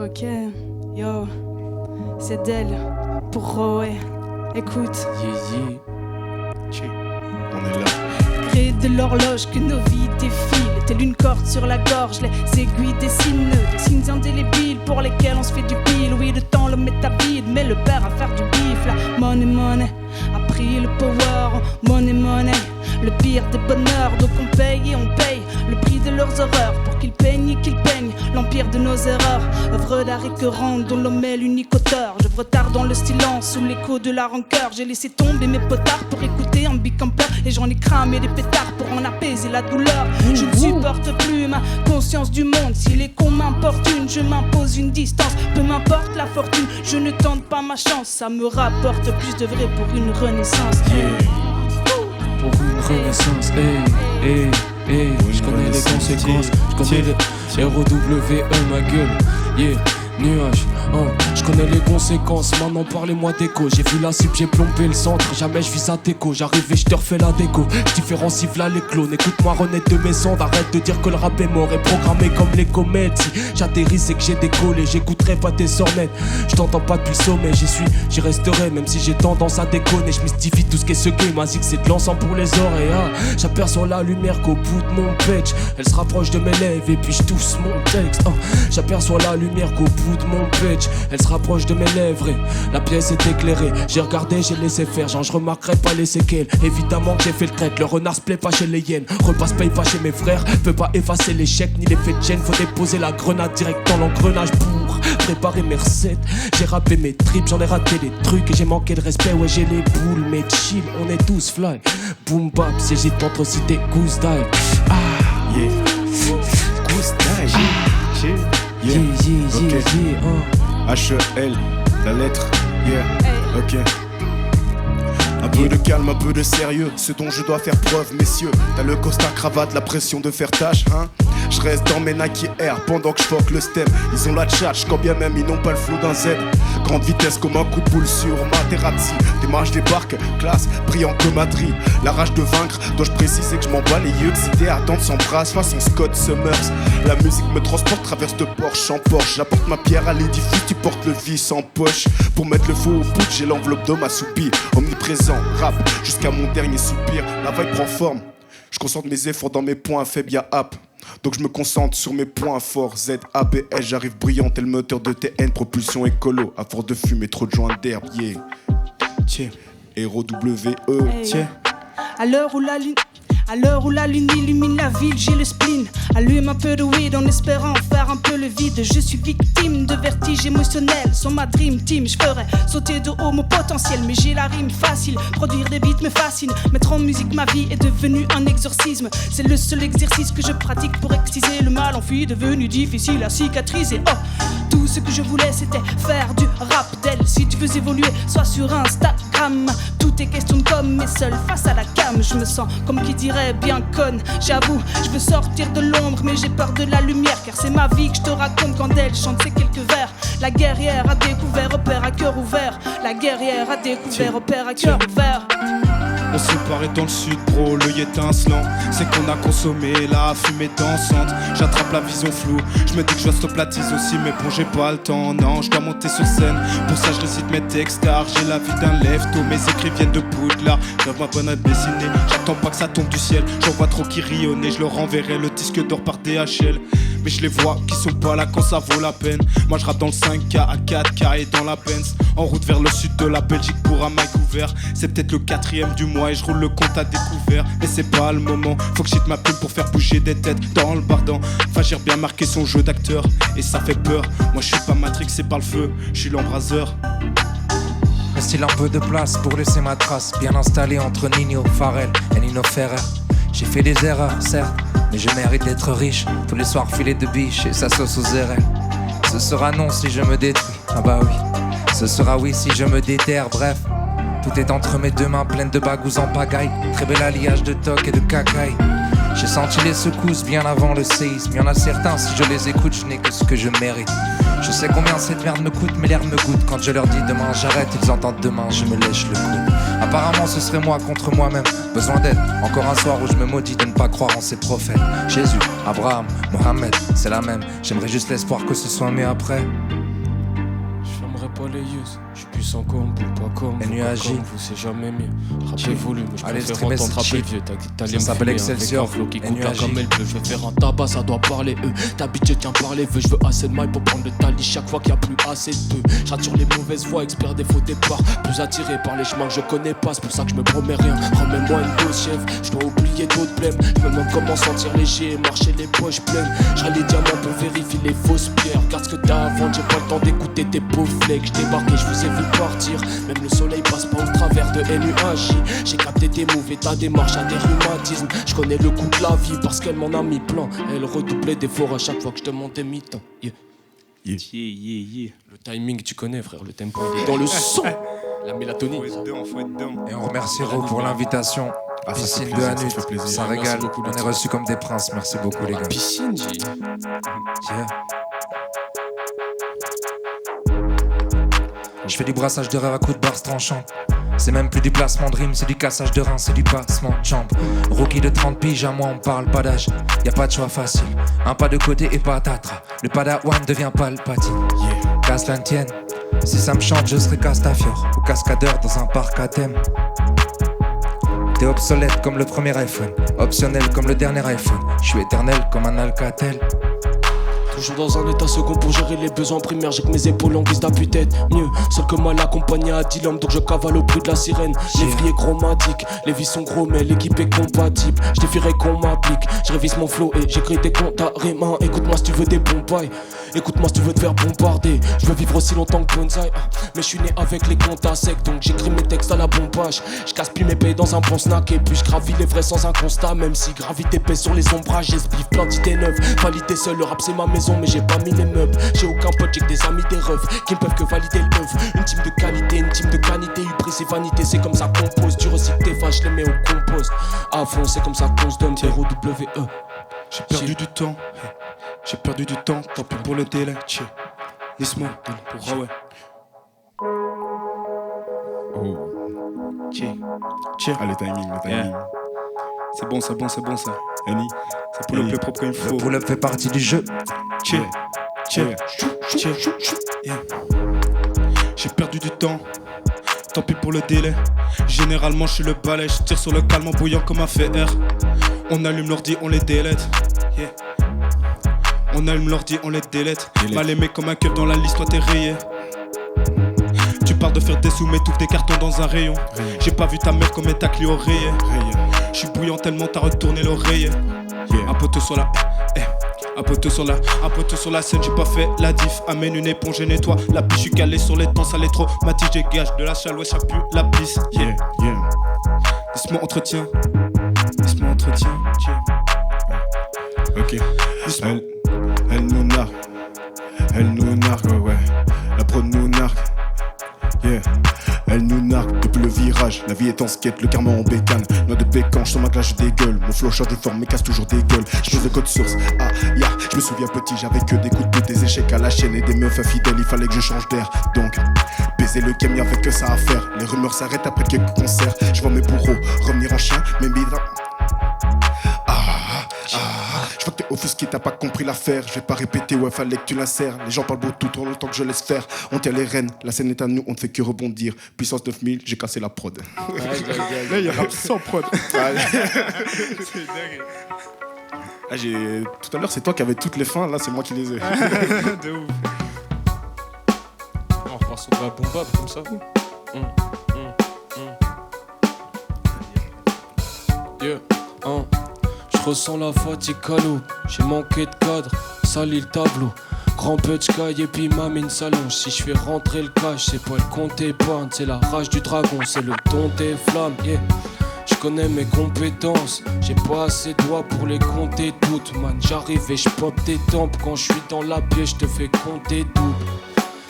Ok, yo, c'est d'elle pour Roé. Écoute. On est là. Gré de l'horloge que nos vies défilent, telle une corde sur la gorge, les aiguilles dessinent des signes indélébiles pour lesquels on se fait du pile. Oui, le temps l'homme est avide, mais le père à faire du bif. La money a pris le power, money. Le pire des bonheurs, donc on paye et on paye le prix de leurs horreurs pour qu'ils peignent et qu'ils peignent l'empire de nos erreurs. Œuvre d'art écœurante dont l'homme est l'unique auteur. Je retarde dans le silence sous l'écho de la rancœur. J'ai laissé tomber mes potards pour écouter un bicamper et j'en ai cramé des pétards pour en apaiser la douleur. Je ne supporte plus ma conscience du monde. Si les cons m'importunent, je m'impose une distance. Peu m'importe la fortune, je ne tente pas ma chance. Ça me rapporte plus de vrai pour une renaissance. Pour une renaissance, je connais les conséquences, je connais les ROWE, ma gueule, nuage, je connais les conséquences, maintenant parlez-moi d'écho. J'ai vu la cible, j'ai plombé le centre, jamais je vise à déco. J'arrive et je te refais la déco, je différencie v'là les clones. Écoute-moi renaître de mes cendres, arrête de dire que le rap est mort et programmé comme les comètes. Si j'atterris c'est que j'ai décollé, j'écouterai pas tes sornettes. Je t'entends pas depuis le sommet, j'y resterai même si j'ai tendance à déconner. Je mystifie tout ce qui est secret, ma zig c'est de l'encens pour les oreilles. J'aperçois la lumière qu'au bout de mon page, elle se rapproche de mes lèvres et puis je tousse mon texte. J'aperçois la lumière qu'au bout de mon page, elle se rapproche de mes lèvres et la pièce est éclairée. J'ai regardé, j'ai laissé faire, genre je remarquerai pas les séquelles. Évidemment que j'ai fait le traite, le renard se plaît pas chez les hyènes. Repasse paye pas chez mes frères, peut pas effacer l'échec ni l'effet de gêne. Faut déposer la grenade direct dans l'engrenage pour préparer mes recettes. J'ai rappé mes tripes, j'en ai raté des trucs et j'ai manqué de respect. Ouais j'ai les boules, mais chill, on est tous fly. Boom bap, si j'hésite entre citer Goose Die. Goose Die. H-E-L, la lettre, ok. Un peu de calme, un peu de sérieux, ce dont je dois faire preuve, messieurs. T'as le costard cravate, la pression de faire tâche, hein. Je reste dans mes Nike Air pendant que je fuck le stem. Ils ont la tchatch, quand bien même ils n'ont pas le flow d'un Z. Grande vitesse comme un coup de boule sur Materazzi. Démarche débarque, classe, brillant comme Adri. La rage de vaincre, dois-je préciser que je m'en bats les yeux. Excité, attendre s'embrasse façon Scott Summers. La musique me transporte, traverse de Porsche en Porsche. J'apporte ma pierre à l'édifice, tu portes le vice en poche. Pour mettre le feu au bout, j'ai l'enveloppe d'homme assoupi. Omniprésent, rap, jusqu'à mon dernier soupir. La vibe prend forme, je concentre mes efforts dans mes points faibles, y'a app. Donc je me concentre sur mes points forts. Z-A-B-S, j'arrive brillant tel moteur de TN. Propulsion écolo, à force de fumer trop de joints d'herbe. Tiens, R-O-W-E, tiens. À l'heure où la lune illumine la ville, j'ai le spleen. Allume un peu de weed en espérant faire un peu le vide. Je suis victime de vertige émotionnel. Sur ma dream team, je ferais sauter de haut mon potentiel. Mais j'ai la rime facile, produire des beats me fascine. Mettre en musique ma vie est devenu un exorcisme. C'est le seul exercice que je pratique pour exciser le mal enfui devenu difficile à cicatriser. Tout ce que je voulais c'était faire du rap d'elle. Si tu veux évoluer, sois sur Instagram. Tout est question de com, mais seul face à la cam. Je me sens comme qui dirait bien conne. J'avoue, je veux sortir de l'ombre, mais j'ai peur de la lumière. Car c'est ma vie que je te raconte quand elle chante ces quelques vers. La guerrière a découvert, opère à cœur ouvert. La guerrière a découvert, opère à cœur ouvert. On se paraît dans le sud, bro, l'œil étincelant. C'est qu'on a consommé la fumée dansante. J'attrape la vision floue, je me dis que je dois stop la tise aussi. Mais bon, j'ai pas le temps, non, je dois monter sur scène. Pour ça, je récite mes textes car j'ai la vie d'un lève-tôt. Mes écrits viennent de Poudlard, j'avais ma bonne à dessiner. J'attends pas que ça tombe du ciel, j'en vois trop qui rionner. Je leur enverrai le disque d'or par DHL. Mais je les vois qui sont pas là quand ça vaut la peine. Moi je rappe dans le 5K à 4K et dans la Benz. En route vers le sud de la Belgique pour un mic ouvert. C'est peut-être le 4ème du mois et je roule le compte à découvert. Mais c'est pas le moment, faut que j'hite ma plume pour faire bouger des têtes dans le bardon. Fagir bien marqué son jeu d'acteur et ça fait peur. Moi je suis pas matrixé par le feu, je suis l'embraseur. Reste-t-il un peu de place pour laisser ma trace, bien installée entre Nino, Pharrell et Nino Ferrer. J'ai fait des erreurs, certes, mais je mérite d'être riche. Tous les soirs filet de biche et sa sauce aux RL. Ce sera non si je me détruis, ah bah oui. Ce sera oui si je me déterre, bref. Tout est entre mes deux mains pleines de bagouses en pagaille. Très bel alliage de toc et de cacaille. J'ai senti les secousses bien avant le séisme. Y'en a certains, si je les écoute, je n'ai que ce que je mérite. Je sais combien cette merde me coûte, mais l'air me goûte. Quand je leur dis demain j'arrête, ils entendent demain, je me lèche le coude. À Apparemment ce serait moi contre moi-même. Besoin d'aide, encore un soir où je me maudis de ne pas croire en ces prophètes. Jésus, Abraham, Mohamed, c'est la même. J'aimerais juste l'espoir que ce soit mieux après. Je fermerai pas les yeux, je suis puissant comme vous, pas comme vous, pas comme vous, c'est jamais mieux. Rappelez volume, je préfère entendre rapper vieux. T'allais me s'appelle fumer Excelsior, avec un flow qui coupe là comme elle peut. Je veux faire un tabac, ça doit parler T'habitues, tiens parler je veux assez de mailles pour prendre le tali chaque fois qu'il y a plus assez de j'attire les mauvaises voies, expert des faux départs. Plus attiré par les chemins que je connais pas, c'est pour ça que je me promets rien. Remets-moi une dose chef, je dois oublier d'autres blèmes. Je me demande comment sentir léger et marcher les poches pleines. Je les diamants pour vérifier les fausses pierres. Regarde ce que t'as à vendre, j'ai pas le temps d'écouter tes pauvres flecs. Je débarque et je vous ai vu partir. Même le soleil passe pas au travers de NUAJ. J'ai capté tes moves et ta démarche à des rhumatismes. Je connais le coup de la vie parce qu'elle m'en a mis plein. Elle redoublait d'efforts à chaque fois que je te montais mi-temps. Le timing tu connais frère, le tempo il est dans le son. La mélatonine. Faut être dedans. Et on remercie Ro pour l'invitation. Piscine de Hanut, ça régale. On est reçus comme des princes. Merci beaucoup les gars. Piscine, Yeah. Je fais du brassage de rêve à coups de barres tranchantes. C'est même plus du placement de rime, c'est du cassage de reins, c'est du passement de jambes. Rookie de 30 piges, à moi on parle pas d'âge. Y'a pas de choix facile, un pas de côté et patatras. Le padawan devient Palpatine. Qu'à cela ne tienne, si ça me chante je serai Castafiore ou cascadeur dans un parc à thème. T'es obsolète comme le premier iPhone, optionnel comme le dernier iPhone. Je suis éternel comme un Alcatel. Toujours dans un état second pour gérer les besoins primaires. J'ai que mes épaules en guise d'appui-tête. Mieux, seul que mal accompagné à 10 lampes. Donc je cavale au bruit de la sirène. Lévrier chromatique, les vis sont gros mais l'équipe est compatible. Je défierais qu'on m'applique, je révise mon flow et j'écris des comptes à Rémin. Écoute-moi si tu veux des bons pailles, écoute-moi si tu veux te faire bombarder. Je veux vivre aussi longtemps que Bonsaï, mais je suis né avec les comptes à sec. Donc j'écris mes textes à la bombage. Je gaspille mes payes dans un bon snack. Et puis je gravis les vrais sans un constat. Même si gravité pèse sur les ombrages. J'esplive plein d'idées neuves. Validé seul, le rap c'est ma maison mais j'ai pas mis les meubles. J'ai aucun pote, j'ai que des amis, des refs qui ne peuvent que valider le œuf. Une team de qualité, une team de qualité. Hubris et vanité, c'est comme ça qu'on pose. Tu recycles tes vaches, je les mets au compost. À fond, c'est comme ça qu'on se donne. ROWE. J'ai perdu du temps, j'ai perdu du temps, tant pis pour le délai. Nismo, pour Huawei. Ah, le timing. C'est bon ça. Annie, c'est pour le plus propre qu'il faut. Le pull-up fait partie du jeu. J'ai perdu du temps, tant pis pour le délai. Généralement je suis le balai, je tire sur le calme en bouillant comme un fer. On allume l'ordi, on les délète. On allume l'ordi, on les délète. Mal aimé comme un keuf dans la liste, toi t'es rayé. Tu parles de faire des sous mais t'ouvres des cartons dans un rayon. J'ai pas vu ta mère comme ta clé oreiller. J'suis bouillant tellement t'as retourné l'oreiller. Un poteau sur la un poteau sur la scène, j'ai pas fait la diff. Amène une éponge et nettoie la pisse. J'suis calé sur les temps, ça l'est trop. Mati, dégage de la chalouette, ça pue la pisse. Laisse-moi entretien. Ok. Elle nous nargue, ouais. La prod nous nargue. Elle nous nargue depuis le virage. La vie est en skate, le karma en bécane. Noix de pécan, sur ma glace je dégueule. Mon flow change de forme mais casse toujours des gueules. Je pose le code source, je me souviens petit, j'avais que des coups de pute, des échecs à la chaîne et des meufs infidèles. Il fallait que je change d'air, donc baiser le cam, y'avait que ça à faire. Les rumeurs s'arrêtent après quelques concerts. Je vois mes bourreaux revenir en chien, mes bidras. Je vois que t'es offusqué, t'as pas compris l'affaire. Je vais pas répéter, ouais, fallait que tu l'insères. Les gens parlent beau tout le temps que je laisse faire. On tient les rênes, la scène est à nous, on ne fait que rebondir. Puissance 9000, j'ai cassé la prod. Là, il y a rap sans prod. C'est dingue. Tout à l'heure, c'est toi qui avais toutes les fins, là, c'est moi qui les ai. De ouf. On repart sur de la boom bap comme ça. Je ressens la fatigue calou, j'ai manqué de cadre, sali le tableau. Grand peu de sky et puis ma mine s'allonge. Si je fais rentrer le cash, c'est pas le compte épargne, c'est la rage du dragon, c'est le ton des flammes. Je connais mes compétences, j'ai pas assez de doigts pour les compter toutes. Man, j'arrive et je pop tes tempes. Quand je suis dans la pièce, je te fais compter double.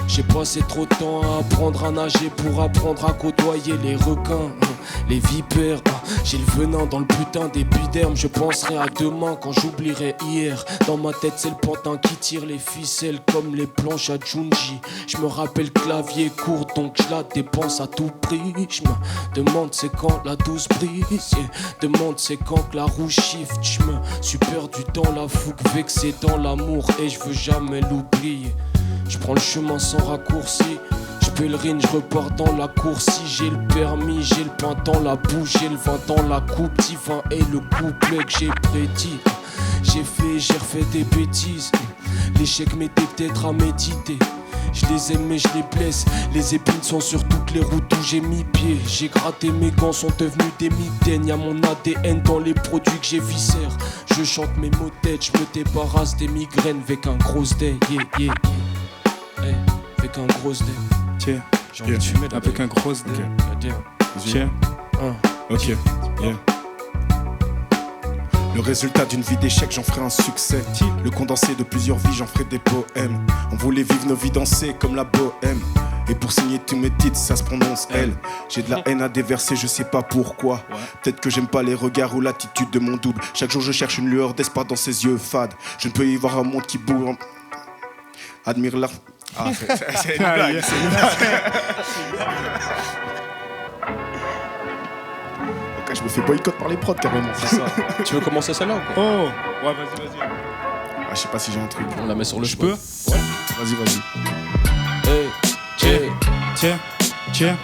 J'ai passé trop de temps à apprendre à nager pour apprendre à côtoyer les requins, les vipères. J'ai le venin dans le putain d'épiderme. Je penserai à demain quand j'oublierai hier. Dans ma tête c'est le pantin qui tire les ficelles comme les planches à Junji. Je me rappelle clavier court donc je la dépense à tout prix. Je me demande c'est quand la douce brise, demande c'est quand que la roue shift. Je me suis perdu dans la fougue, vexé dans l'amour et je veux jamais l'oublier. Je prends le chemin sans raccourci, je pèlerine, je repars dans la course. Si j'ai le permis, j'ai le pain dans la bouche, j'ai le vin dans la coupe, divin et le couplet que j'ai prédit. J'ai fait, j'ai refait des bêtises, l'échec m'était peut-être à méditer. Je les aime mais je les blesse, les épines sont sur toutes les routes où j'ai mis pied. J'ai gratté, mes gants sont devenus des mitaines. Y'a mon ADN dans les produits que j'ai viscère. Je chante mes mots de tête, je me débarrasse des migraines avec un gros day, yeah, yeah, yeah. Hey, avec un gros day. Tiens, j'ai envie de fumer avec un gros day. Tiens, ok, yeah. Le résultat d'une vie d'échec, j'en ferai un succès. Le condensé de plusieurs vies, j'en ferai des poèmes. On voulait vivre nos vies dansées comme la bohème. Et pour signer tous mes titres, ça se prononce L. J'ai de la haine à déverser, je sais pas pourquoi. Peut-être que j'aime pas les regards ou l'attitude de mon double. Chaque jour je cherche une lueur d'espoir dans ses yeux fades. Je ne peux y voir un monde qui bouge. Admire l'art. Ah, c'est une blague, c'est une blague. Ok, je me fais boycott par les prods carrément, c'est ça. Tu veux commencer celle-là ou quoi? Oh, ouais, vas-y. Ah, je sais pas si j'ai un truc. On la met sur le Je peux? Ouais. Vas-y. Hey, Tiens.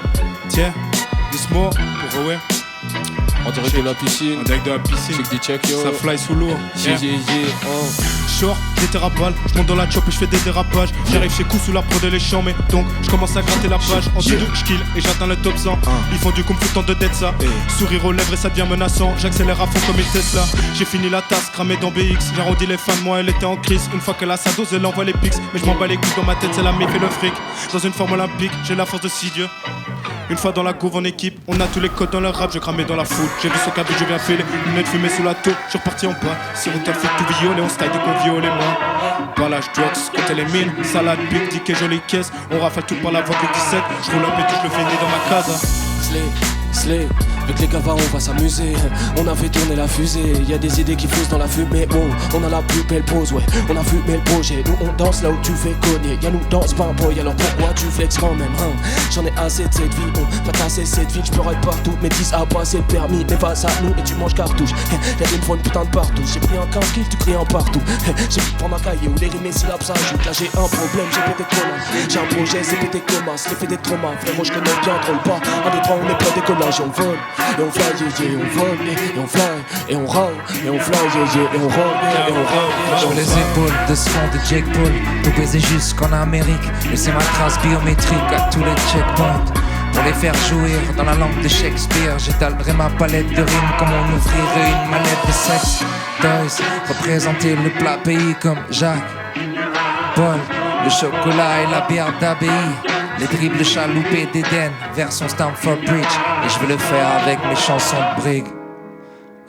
Dis-moi pour Owen. en direct de la piscine. En direct de la piscine. Check des check yo. Ça fly sous l'eau. Yeah. Short, j'étais rabal, je monte dans la chop et je fais des dérapages. J'arrive chez coup sous la pro de les champs, mais donc je commence à gratter la page. En dessous je kill et j'atteins le top 100. Ils font du kung fu tant de dettes ça. Sourire aux lèvres et ça devient menaçant. J'accélère à fond comme une Tesla. J'ai fini la tasse, cramé dans BX. J'arrondis les fins de moi, elle était en crise. Une fois qu'elle a sa dose, elle envoie les pics. Mais je m'en bats les couilles dans ma tête, c'est la mif et le fric. Dans une forme olympique, j'ai la force de 6 dieux. Une fois dans la couve en équipe, on a tous les codes dans le rap, je cramais dans la foule. J'ai vu son cadeau, je viens filer, lunettes fumées sous la tour, je suis reparti en bas. Si on t'a fait tout violer, on style dès qu'on viole les mains. Balage drugs, côté les mines, salade, big, dick et jolie caisse. On rafale tout par la voie de 17, je roule un peu tout, je le fais dans ma casa. Slay, avec les gavas on va s'amuser. On a fait tourner la fusée, y a des idées qui fusent dans la fumée. Oh, on a la plus belle pose, ouais, on a fumé le projet. Nous on danse là où tu fais cogner. Y'a nous danse pas boy, alors pourquoi tu flexes quand même, hein? J'en ai assez de cette vie, on va casser cette ville. J'peux ride partout, mes 10 à passer le permis. Mais face à nous et tu manges cartouche. Y'a des fois une putain de partout. J'ai pris un 15 kills, tu cries un partout. J'ai pu prendre un cahier où les rimes et syllabes s'ajoutent. Là j'ai un problème, j'ai pété de commun. J'ai un projet, c'est pété de commun. C'est l'effet des traumas, frérot j'connais bien, troll pas. Un des trois on est plein décollage, on vole. Et on fly, yeah, yeah, on vole, et on fly, et on run, et on fly, yeah, yeah, et on roll, et on roll. Sur les épaules de ce fond de Jake Paul, tout baiser jusqu'en Amérique. Laissez ma trace biométrique à tous les checkpoints. Pour les faire jouir dans la langue de Shakespeare, j'étalerai ma palette de rimes comme on ouvrirait une mallette de sexe. Toys, représenter le plat pays comme Jacques Paul, le chocolat et la bière d'abbaye. Les dribbles chaloupés d'Éden, version Stamford Bridge. Et je vais le faire avec mes chansons de brigue.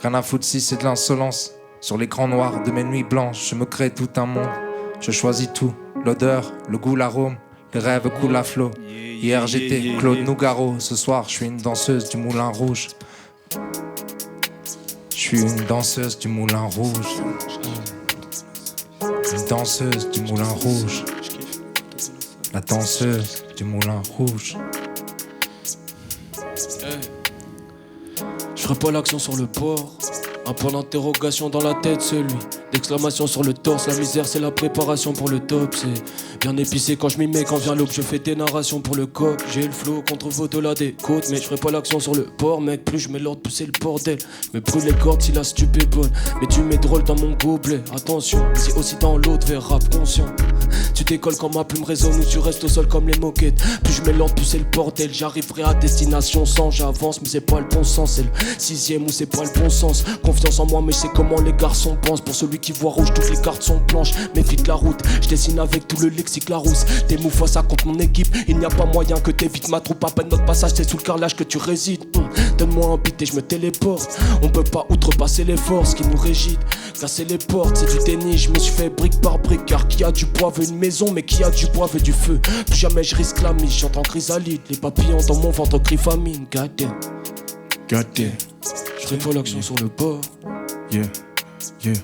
Rien à foutre si c'est de l'insolence. Sur l'écran noir de mes nuits blanches, je me crée tout un monde. Je choisis tout, l'odeur, le goût, l'arôme. Les rêves coulent à flot. Hier j'étais Claude Nougaro. Ce soir je suis une danseuse du Moulin Rouge. Je suis une danseuse du Moulin Rouge. Une danseuse du Moulin Rouge. La danseuse du Moulin Rouge. Je ferai pas l'action sur le port. Un point d'interrogation dans la tête, celui d'exclamation sur le torse. La misère c'est la préparation pour le top. C'est bien épicé quand je m'y mets. Quand vient l'aube je fais des narrations pour le coq. J'ai le flow contre vos delà des côtes. Mais je ferai pas l'action sur le port mec. Plus je mets l'ordre pousser le bordel. Je me brûle les cordes si la stup est bonne. Mais tu mets drôle dans mon gobelet. Attention, si aussi dans l'autre vers rap conscient. Tu décolles quand ma plume résonne ou tu restes au sol comme les moquettes. Plus je mets l'ordre pousser le bordel. J'arriverai à destination sans j'avance. Mais c'est pas le bon sens. C'est le 6ème ou c'est pas le bon sens. Confiance en moi mais je sais comment les garçons pensent. Pour celui qui voit rouge toutes les cartes sont blanches. Méfie de la route, je dessine avec tout le lexique Larousse. Tes moufs ça contre mon équipe. Il n'y a pas moyen que t'évites ma troupe. À peine notre passage c'est sous le carrelage que tu résides. Donne-moi un beat et je me téléporte. On peut pas outrepasser les forces qui nous régissent. Casser les portes, c'est du tennis. Je me suis fait brique par brique. Car qui a du bois veut une maison, mais qui a du bois veut du feu. Plus jamais je risque la mise, j'entends chrysalide. Les papillons dans mon ventre crient famine. God damn. God damn. Je révole l'action sur le bord. Yeah, yeah.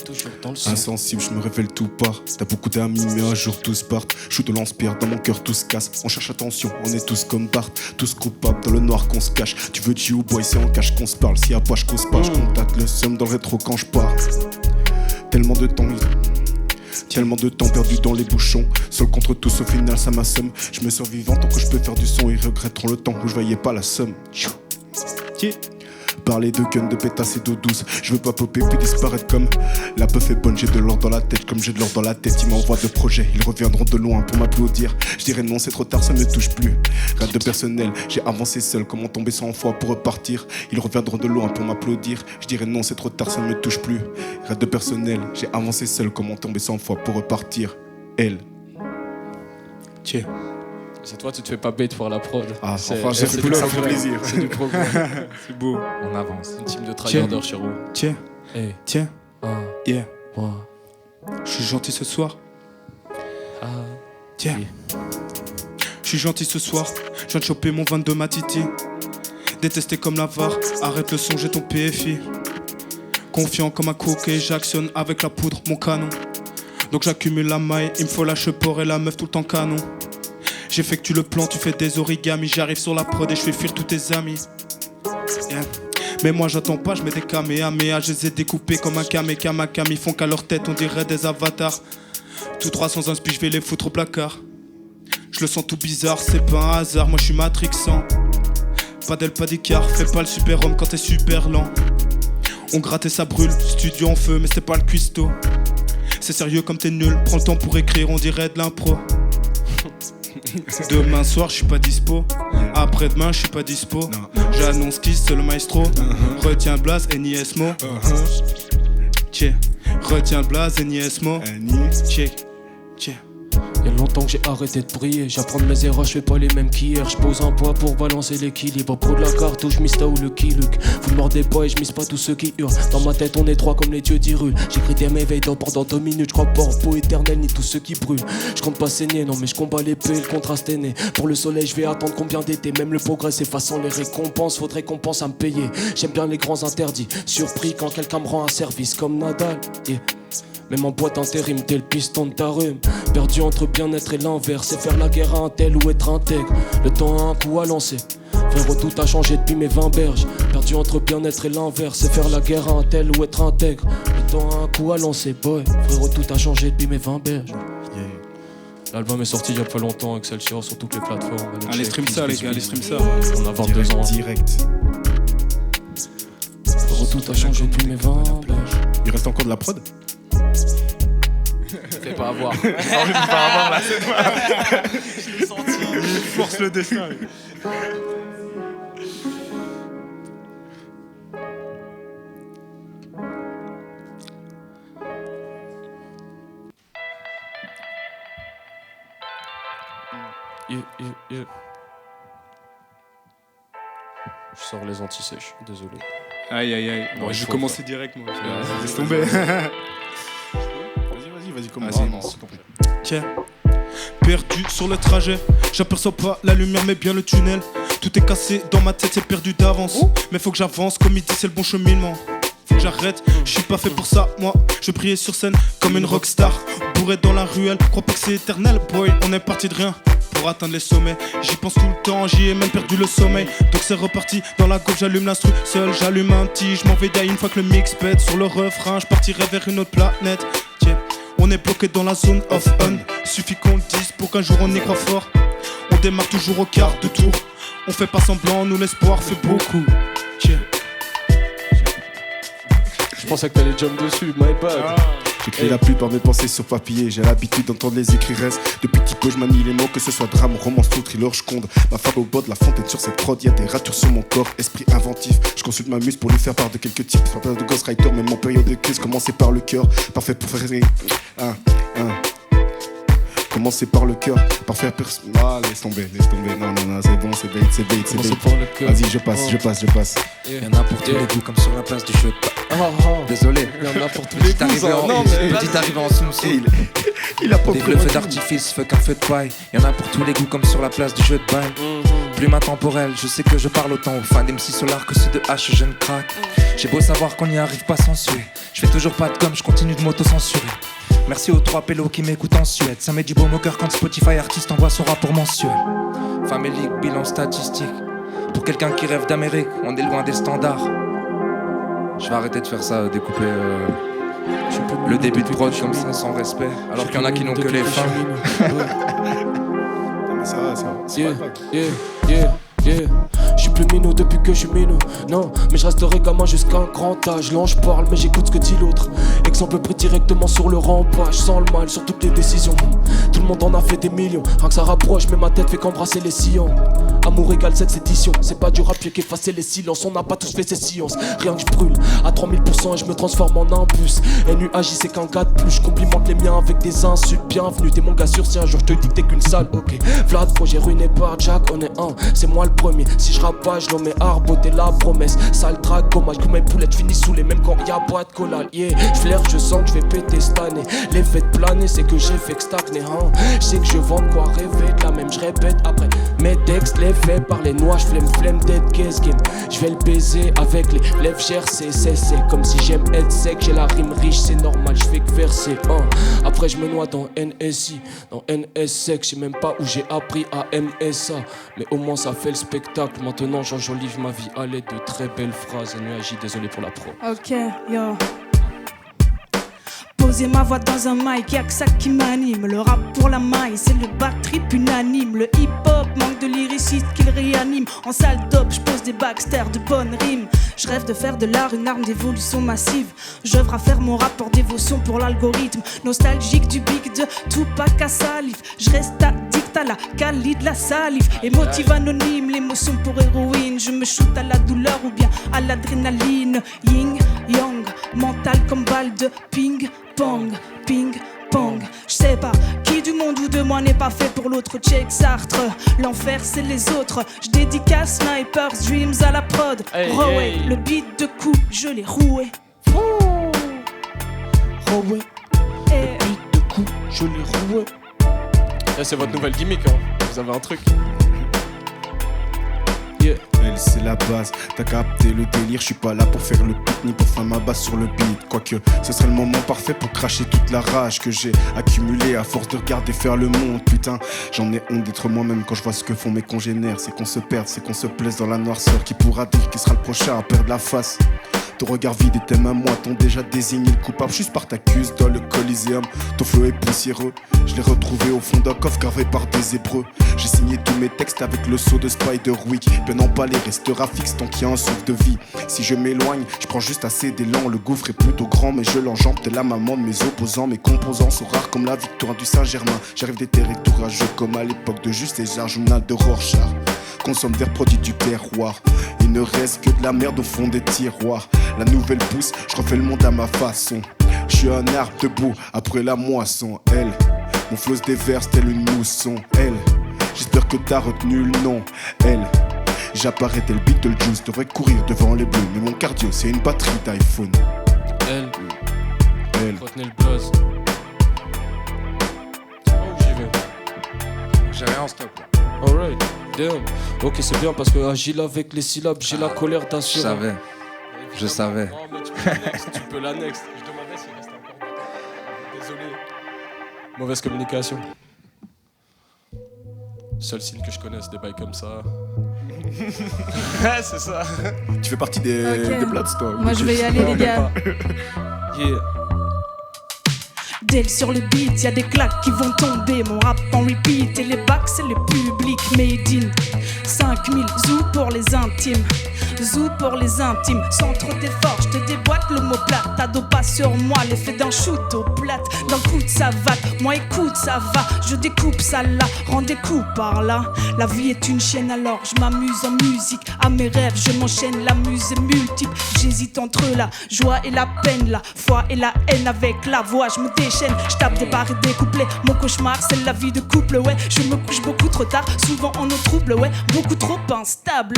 Toujours dans le sang. Insensible, je me révèle tout part. T'as beaucoup d'amis, mais un jour tous partent. Shoot de lance-pierre, dans mon cœur tout se casse. On cherche attention, on est tous comme Bart. Tous coupables, dans le noir qu'on se cache. Tu veux G ou boy, c'est en cache qu'on se parle. Si à pas, je cause pas, je contacte le seum dans le rétro quand je pars. Tellement de temps perdu dans les bouchons. Seul contre tous, au final ça m'assomme. Je me sens vivant tant que je peux faire du son. Ils regretteront le temps où je voyais pas la somme. Yeah. Parler de gun, de pétasse et d'eau douce. Je veux pas popper puis disparaître comme la peuf est bonne, j'ai de l'or dans la tête. Comme j'ai de l'or dans la tête, ils m'envoient de projets. Ils reviendront de loin pour m'applaudir. Je dirais non, c'est trop tard, ça me touche plus. Rien de personnel, j'ai avancé seul. Comment tomber 100 fois pour repartir. Ils reviendront de loin pour m'applaudir. Je dirais non, c'est trop tard, ça me touche plus. Rien de personnel, j'ai avancé seul. Comment tomber 100 fois pour repartir. Elle. Tiens. C'est toi, tu te fais pas bête pour la prod. Ah, enfin, j'ai fait ça fait plaisir. C'est du progrès. C'est beau. On avance. C'est une team de tryharders, chéro. Tiens, Hey. tiens, yeah. Wow. Je suis gentil ce soir. Ah. Tiens. Je suis gentil ce soir. Je viens de choper mon 22 Matiti. Détesté comme la VAR. Arrête le son, j'ai ton PFI. Confiant comme un coquet, j'actionne avec la poudre mon canon. Donc j'accumule la maille, il me faut la cheport et la meuf tout le temps canon. J'effectue le plan, tu fais des origamis. J'arrive sur la prod et je fais fuir tous tes amis. Yeah. Mais moi j'attends pas, je mets des kamehameha. Je les ai découpés comme un kamehameha. Ils font qu'à leur tête on dirait des avatars. Tous trois sans inspi, je vais les foutre au placard. Je le sens tout bizarre, c'est pas un hasard. Moi je suis matrixant. Pas d'aile, pas d'écart. Fais pas le super homme quand t'es super lent. On gratte et ça brûle, studio en feu mais c'est pas le cuistot. C'est sérieux comme t'es nul, prends le temps pour écrire, on dirait de l'impro. Demain soir je suis pas dispo. Après-demain je suis pas dispo. J'annonce qui c'est le maestro. Retiens le blaze et Niesmo. Tchè. Retiens le blaze et Niesmo. Tchè. Tchè. Y'a longtemps que j'ai arrêté de prier. J'apprends de mes erreurs, je fais pas les mêmes qu'hier. Je pose un poids pour balancer l'équilibre. Pro de la cartouche, Mista ou le Kiluk. Vous ne mordez pas et je mise pas tous ceux qui hurlent. Dans ma tête on est trois comme les dieux d'Irul. J'écris des m'éveille pendant 2 minutes. Je crois pas en peau éternelle ni tous ceux qui brûlent. Je compte pas saigner, non mais je combats l'épée, le contraste est né. Pour le soleil je vais attendre combien d'été. Même le progrès s'effaçant les récompenses. Faudrait qu'on pense à me payer. J'aime bien les grands interdits. Surpris quand quelqu'un me rend un service comme Nadal, yeah. Même en boîte intérim, t'es le piston de ta rhume. Perdu entre bien-être et l'inverse. C'est faire la guerre à un tel ou être intègre. Le temps a un coup à lancer. Frérot, tout a changé depuis mes 20 berges. Perdu entre bien-être et l'inverse. C'est faire la guerre à un tel ou être intègre. Le temps a un coup à lancer, boy. Frérot, tout a changé depuis mes 20 berges. L'album est sorti il y a pas longtemps, Excelsior sur toutes les plateformes. Allez stream ça les gars, allez stream ça. On a 22 ans. Direct. Frérot, tout a changé depuis mes 20 berges. Il reste encore de la prod. Fais pas avoir. J'ai envie de pas avoir là, c'est moi. Je l'ai senti. Force le destin. Yeah. Je sors les anti-sèches, désolé. Aïe aïe aïe. Non, Bon, il je vais faut commencer direct moi. Ouais, Laisse tomber. Vas-y, commence. Vas-y. Non, Tiens. Perdu sur le trajet, j'aperçois pas la lumière mais bien le tunnel. Tout est cassé dans ma tête, c'est perdu d'avance. Mais faut que j'avance, comme il dit c'est le bon cheminement. Faut que j'arrête, je suis pas fait pour ça. Moi, je brillais sur scène comme une rockstar. Bourré dans la ruelle, crois pas que c'est éternel. Boy, on est parti de rien pour atteindre les sommets. J'y pense tout le temps, j'y ai même perdu le sommeil. Donc c'est reparti, dans la gauche j'allume l'instru. Seul j'allume un tige, m'en vais d'ailleurs une fois que le mix pète. Sur le refrain, je partirai vers une autre planète. Tiens, on est bloqué dans la zone off-on. Suffit qu'on le dise pour qu'un jour on y croit fort. On démarre toujours au quart de tour. On fait pas semblant, nous l'espoir fait beaucoup. Tiens. Je pensais que t'allais jump dessus, my bad. J'écris la plupart de mes pensées sur papier. J'ai l'habitude d'entendre les écrits restent. Depuis petit peu je manie les mots, que ce soit drame, romance ou thriller, je compte ma femme au bord de la fontaine sur cette prod. Y'a des ratures sur mon corps, esprit inventif. Je consulte ma muse pour lui faire part de quelques types. Pas de ghostwriter, même en période de crise, commencer par le cœur. Parfait pour faire Commencer par le cœur, par faire Ah, laisse tomber. Non, c'est bon, c'est bait. Commencer par le cœur. Vas-y, je passe. Y'en a pour tous les goûts comme sur la place du jeu. Désolé. Y'en a pour tous les goûts. Petite arrivée en sous-sous. Il a pas Des bleus feux d'artifice, feu qu'un feu de paille. Y'en a pour tous les goûts comme sur la place du jeu de bail. Plume intemporelle, je sais que je parle autant aux fans d'MC Solar que ceux de H, je ne craque. J'ai beau savoir qu'on n'y arrive pas sans suer. Je fais toujours pas de com', je continue de m'auto-censurer. Merci aux 3 pélos qui m'écoutent en Suède. Ça met du baume au cœur quand Spotify artiste envoie son rapport mensuel. Family, bilan statistique. Pour quelqu'un qui rêve d'Amérique, on est loin des standards. Je vais arrêter de faire ça, découper le début de prod comme ça sans respect. Alors qu'il y en a qui n'ont que les fins. Ça va. Yeah. Je suis plus minot depuis que je suis minot. Non, mais je resterai gamin jusqu'à un grand âge. Là je parle mais j'écoute ce que dit l'autre. Exemple pris directement sur le rampage. Sans le mal sur toutes les décisions. Tout le monde en a fait des millions. Rien que ça rapproche mais ma tête fait qu'embrasser les sillons. Amour égale cette édition. C'est pas du rap qui effacer les silences. On n'a pas tous fait ces sciences. Rien que je brûle à 3000% et je me transforme en un bus. NUAJ c'est qu'un gars de plus. Je complimente les miens avec des insultes. Bienvenue, t'es mon gars sur si un jour je te dis que t'es qu'une salle. Ok, Vlad, projet ruiné par Jack. On est un, c'est moi le premier. Si je rappe pas, je l'en mets arbre, t'es la promesse. Sale track, gommage, que mes poulettes finissent sous les mêmes quand y'a pas de collal. Yeah, j'flaire, je sens que je vais péter cette année. L'effet de planer, c'est que j'ai fait que stagner. Hein. Je sais que je vends quoi rêver de la même, je répète après. Mes textes, les faits par les noix, j'flemme d'être qu'est-ce game. Je vais le baiser avec les lèvres gercées, c'est comme si j'aime être sec. J'ai la rime riche, c'est normal, je fais que verser. Hein. Après, je me noie dans NSI, dans NSSEC. Je sais même pas où j'ai appris à MSA. Mais au moins, ça fait le spectacle. Maintenant j'enjolive ma vie à l'aide de très belles phrases. NUAJ, désolé pour la pro. Ok, yo. Poser ma voix dans un mic, y'a que ça qui m'anime. Le rap pour la maille, c'est le bad trip unanime. Le hip-hop manque de lyriciste qui le réanime. En salle dope, j'pose des backstairs de bonnes rimes. Je rêve de faire de l'art une arme d'évolution massive. J'œuvre à faire mon rap pour dévotion pour l'algorithme. Nostalgique du big de Tupac à Salif. Je reste addict à la Cali de la salive. Émotive anonyme, l'émotion pour héroïne. Je me shoot à la douleur ou bien à l'adrénaline. Yin, yang, mental comme balle de ping-pong. Ping-pong, je sais pas qui du monde ou de moi n'est pas fait pour l'autre. Check Sartre, l'enfer c'est les autres. Je dédicace Sniper's Dreams à la prod. Roway, le beat de coup, je l'ai roué. Roué, le beat de coup, je l'ai roué. Là c'est votre nouvelle gimmick, hein. Vous avez un truc. Yeah. Elle c'est la base, t'as capté le délire. Je suis pas là pour faire le beat ni pour faire ma base sur le beat. Quoique ce serait le moment parfait pour cracher toute la rage que j'ai accumulée à force de regarder faire le monde. Putain, j'en ai honte d'être moi-même quand je vois ce que font mes congénères. C'est qu'on se perde, c'est qu'on se plaise dans la noirceur. Qui pourra dire qui sera le prochain à perdre la face? Ton regard vide et tes mains moi t'ont déjà désigné le coupable. Juste par t'accuse dans le Coliseum. Ton flow est poussiéreux. Je l'ai retrouvé au fond d'un coffre gravé par des hébreux. J'ai signé tous mes textes avec le sceau de Spiderwick. Bien emballé restera fixe tant qu'il y a un souffle de vie. Si je m'éloigne, je prends juste assez d'élan. Le gouffre est plutôt grand mais je l'enjambe. T'es la maman de mes opposants. Mes composants sont rares comme la victoire du Saint-Germain. J'arrive déterré tout rageux comme à l'époque de Juste et journal de Rorschach. Consomme des produits du terroir. Il ne reste que de la merde au fond des tiroirs. La nouvelle pousse, je refais le monde à ma façon. Je suis un arbre debout après la moisson. Elle, mon flow se déverse tel une mousson. Elle, j'espère que t'as retenu le nom. Elle, j'apparais tel Beetlejuice. Devrais courir devant les bleus, mais mon cardio c'est une batterie d'iPhone. Elle, retenez le buzz. Oh j'y vais. J'ai rien en stock. Alright, damn. Ok c'est bien parce que agile avec les syllabes, j'ai la colère d'assurer. Je savais. Non mais tu peux la next. Je demandais s'il restait encore du temps. Désolé. Mauvaise communication. Seul signe que je connaisse des bails comme ça. C'est ça. Tu fais partie des Bloods toi? Moi je vais y aller les gars. Yeah. Dès sur le beat, y'a des claques qui vont tomber. Mon rap en repeat et les bacs c'est le public made in. 5000 zou pour les intimes. Zou pour les intimes, sans trop d'efforts, je te déboîte l'omoplate. T'ado pas sur moi, l'effet d'un shoot aux plates. D'un coup de savate, moi écoute, ça va. Je découpe ça là, rends des coups par là. La vie est une chaîne alors, je m'amuse en musique. À mes rêves, je m'enchaîne, la muse est multiple. J'hésite entre la joie et la peine, la foi et la haine. Avec la voix, je me déchaîne, je tape des barres et des couplets. Mon cauchemar, c'est la vie de couple, ouais. Je me couche beaucoup trop tard, souvent en eau trouble, ouais. Beaucoup trop instable,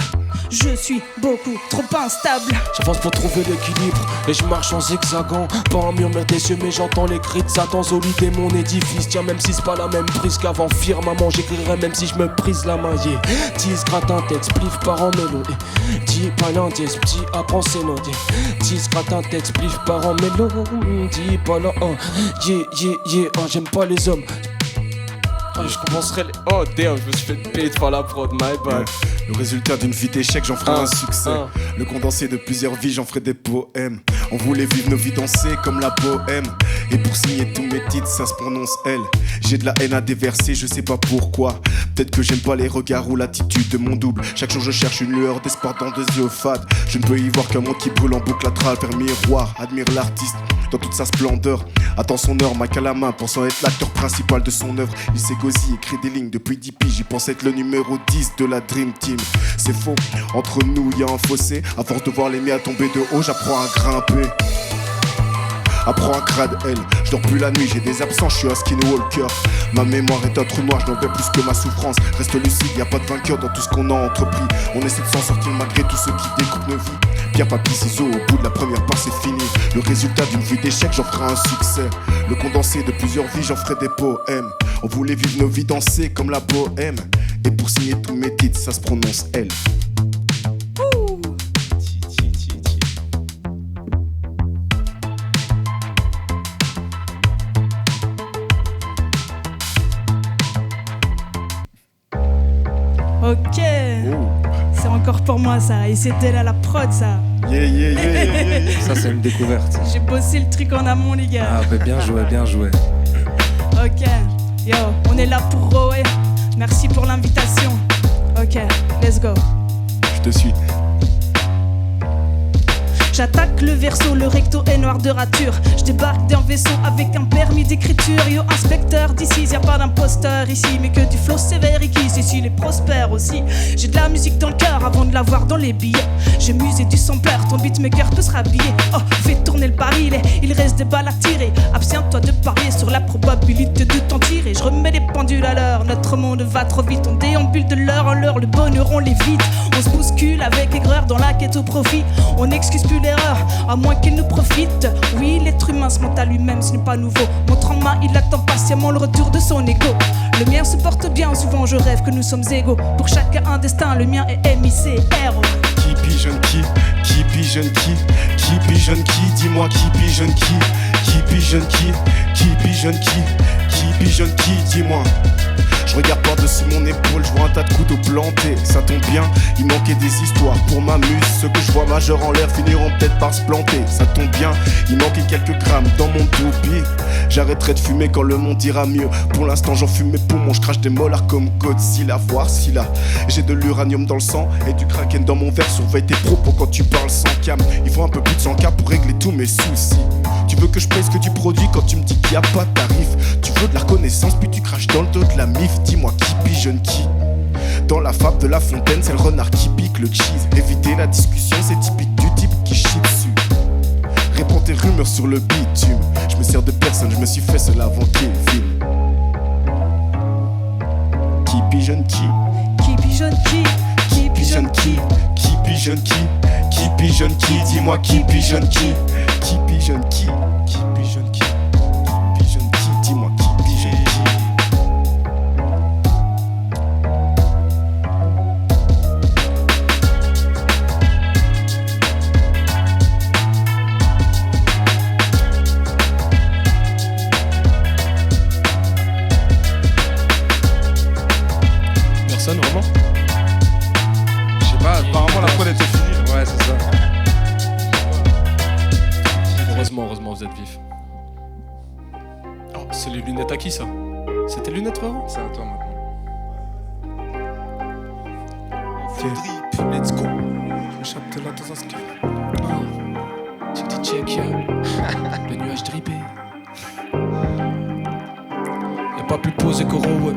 je suis beaucoup trop instable. J'avance pour trouver l'équilibre et je marche en zigzagant. Pas en murmure des cieux mais j'entends les cris de Satan. Solider mon édifice, tiens même si c'est pas la même prise qu'avant. Firmament j'écrirai même si je me prise la main. Yeah. 10 gratin texte, plif par en mélodie. 10 pas l'indice, petit apprends c'est non. 10 gratin texte, plif par en mélodie. Pas là, j'aime pas les hommes. Je commencerai les... Oh damn, je me suis fait payer par la prod, my bad. Le résultat d'une vie d'échec, j'en ferai un succès. Le condensé de plusieurs vies, j'en ferai des poèmes. On voulait vivre nos vies danser comme la bohème. Et pour signer tous mes titres, ça se prononce L. J'ai de la haine à déverser, je sais pas pourquoi. Peut-être que j'aime pas les regards ou l'attitude de mon double. Chaque jour je cherche une lueur d'espoir dans deux yeux fades. Je ne peux y voir qu'un monde qui brûle en boucle à travers miroir. Admire l'artiste dans toute sa splendeur. Attends son heure, Mac à la main, pensant être l'acteur principal de son œuvre. Il s'égosie, écrit des lignes depuis 10 piges. J'y pense être le numéro 10 de la Dream Team. C'est faux, entre nous y a un fossé. À force de voir les miens tomber de haut, j'apprends à grimper. Apprends à grade L, je dors plus la nuit, j'ai des absents, je suis un skinwalker. Ma mémoire est un trou noir, je n'en veux plus que ma souffrance. Reste lucide, y a pas de vainqueur dans tout ce qu'on a entrepris. On essaie de s'en sortir malgré tous ceux qui découpent nos vies. Pierre, papier, ciseaux, au bout de la première part c'est fini. Le résultat d'une vie d'échec, j'en ferai un succès. Le condensé de plusieurs vies, j'en ferai des poèmes. On voulait vivre nos vies danser comme la bohème. Et pour signer tous mes titres, ça se prononce L. Ok, c'est encore pour moi ça, et c'était là la prod ça. Yeah. Ça c'est une découverte. J'ai bossé le truc en amont les gars. Ah bah bien joué, bien joué. Ok, yo, on est là pour rower. Merci pour l'invitation. Ok, let's go. Je te suis. J'attaque le verso, le recto est noir de rature. Je débarque d'un vaisseau avec un permis d'écriture. Yo, inspecteur d'ici, y'a pas d'imposteur ici, mais que du flow sévère et qui ici les prospères aussi. J'ai de la musique dans le cœur avant de l'avoir dans les billets. J'ai musé du sampler, ton beatmaker peut se rhabiller. Oh, fais tourner le baril, il reste des balles à tirer. Abstiens-toi de parier sur la probabilité de t'en tirer. Je remets les pendules à l'heure, notre monde va trop vite. On déambule de l'heure en l'heure, le bonheur on l'évite. On se bouscule avec aigreur dans la quête au profit. On n'excuse plus l'erreur, à moins qu'il nous profite. Oui, l'être humain se monte à lui-même, ce n'est pas nouveau. Montre en main, il attend patiemment le retour de son ego. Le mien se porte bien, souvent je rêve que nous sommes égaux. Pour chacun un destin, le mien est MICR. Qui pigeonne qui pigeonne qui pigeonne qui, dis-moi qui pigeonne qui pigeonne qui pigeonne qui pigeonne qui, dis-moi. Je regarde par-dessus mon épaule, je vois un tas de couteaux plantés. Ça tombe bien, il manquait des histoires pour ma muse. Ceux que je vois majeurs en l'air finiront peut-être par se planter. Ça tombe bien, il manquait quelques grammes dans mon toupie. J'arrêterai de fumer quand le monde ira mieux. Pour l'instant j'en fume mes poumons, je crache des molars comme Godzilla. Voir si là, j'ai de l'uranium dans le sang et du kraken dans mon verre. Surveille tes propos quand tu parles sans cam. Il faut un peu plus de 100K pour régler tous mes soucis. Tu veux que je paye ce que tu produis quand tu me dis qu'il n'y a pas de tarif. Tu veux de la reconnaissance puis tu craches dans le dos de la mif. Dis-moi qui pigeonne qui. Dans la fable de La Fontaine, c'est le renard qui pique le cheese. Éviter la discussion, c'est typique du type qui chie dessus. Réponds tes rumeurs sur le bitume. Je me sers de personne, je me suis fait cela avant Kevin. Qui pigeonne qui? Qui pigeonne qui? Qui pigeonne qui? Qui pigeonne qui? Qui pigeonne qui? Dis-moi qui pigeonne qui? Qui pigeonne qui? Qui pigeonne qui? Qui pigeonne qui? Dis-moi qui pigeonne qui? Personne vraiment? Je sais pas, apparemment la prod était finie. Ouais, c'est ça. Heureusement, vous êtes vifs. Oh, c'est les lunettes à qui ça? C'était les lunettes frérot? C'est à toi maintenant. Let's go. m'échappe de là dans un ski. Check the check, yeah. Le nuage drippé. Y'a pas plus posé que ouais.